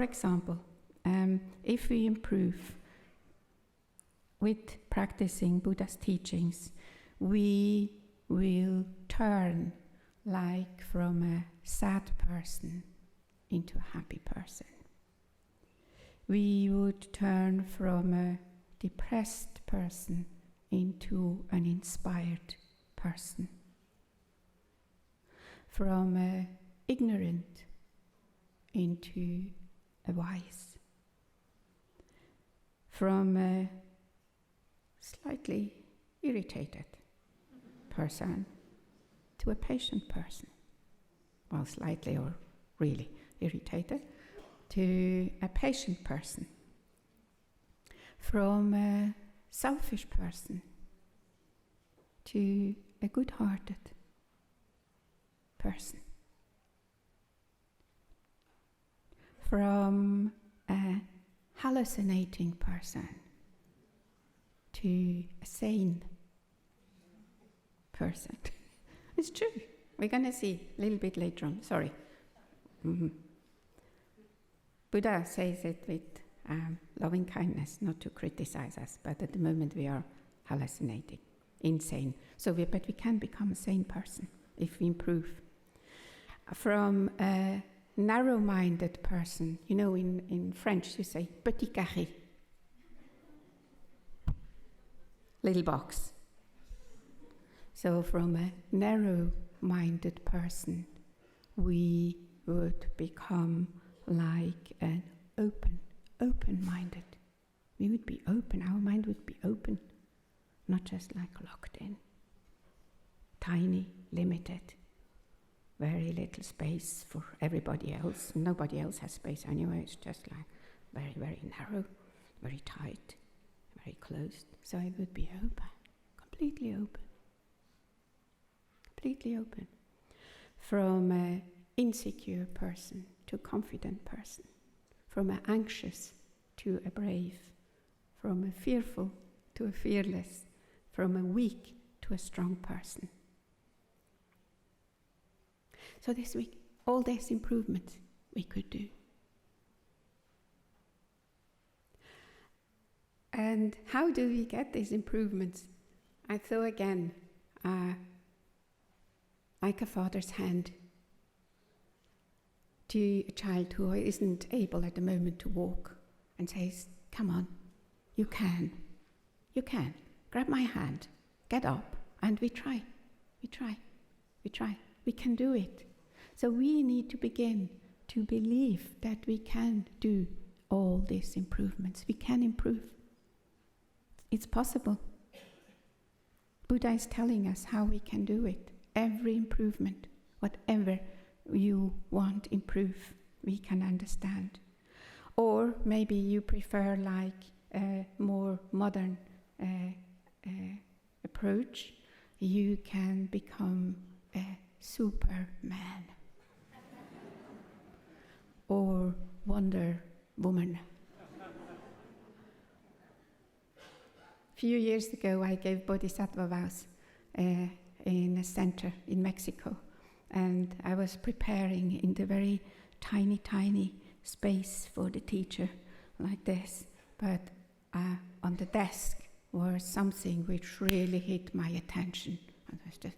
For example, if we improve with practicing Buddha's teachings, we will turn like from a sad person into a happy person. We would turn from a depressed person into an inspired person. From a ignorant into a wise. From a slightly irritated person to a patient person. Well, slightly or really irritated to a patient person. From a selfish person to a good-hearted person. From a hallucinating person to a sane person. It's true. We're going to see a little bit later on. Sorry. Buddha says it with loving kindness, not to criticize us, but at the moment we are hallucinating, insane. But we can become a sane person if we improve. From a narrow-minded person, you know, in French you say petit carré, little box. So from a narrow-minded person, we would become like an open-minded. We would be open, our mind would be open, not just like locked in. Tiny, limited, very little space for everybody else. Nobody else has space anyway, it's just like very, very narrow, very tight, very closed. So it would be open, completely open. Completely open. From an insecure person to a confident person. From an anxious to a brave. From a fearful to a fearless. From a weak to a strong person. So this week, all these improvements we could do. And how do we get these improvements? I thought again, like a father's hand to a child who isn't able at the moment to walk and says, come on, you can, grab my hand, get up, and we try, we can do it. So we need to begin to believe that we can do all these improvements. We can improve. It's possible. Buddha is telling us how we can do it. Every improvement, whatever you want to improve, we can understand. Or maybe you prefer like a more modern approach. You can become a Superman or Wonder Woman. A few years ago, I gave Bodhisattva vows in a center in Mexico, and I was preparing in the very tiny space for the teacher like this, but on the desk was something which really hit my attention. And I was just,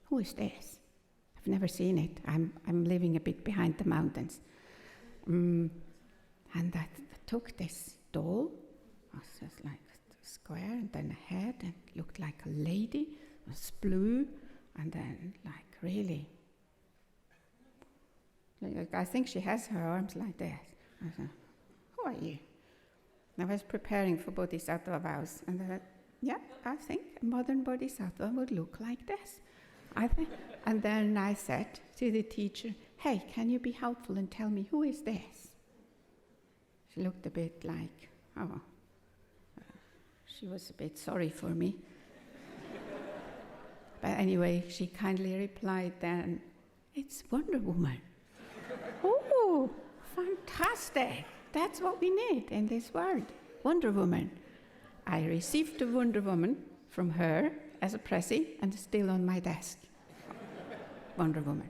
who is this? I've never seen it. I'm living a bit behind the mountains. And I took this doll, it was just like square, and then a head, and it looked like a lady, it was blue, and then like really, I think she has her arms like this. I said, who are you? I was preparing for Bodhisattva vows, and I thought, yeah, I think a modern Bodhisattva would look like this. I think. And then I said to the teacher, hey, can you be helpful and tell me who is this? She looked a bit like, she was a bit sorry for me. But anyway, she kindly replied then, it's Wonder Woman. Oh, fantastic. That's what we need in this world, Wonder Woman. I received the Wonder Woman from her as a present and still on my desk. Wonder Woman.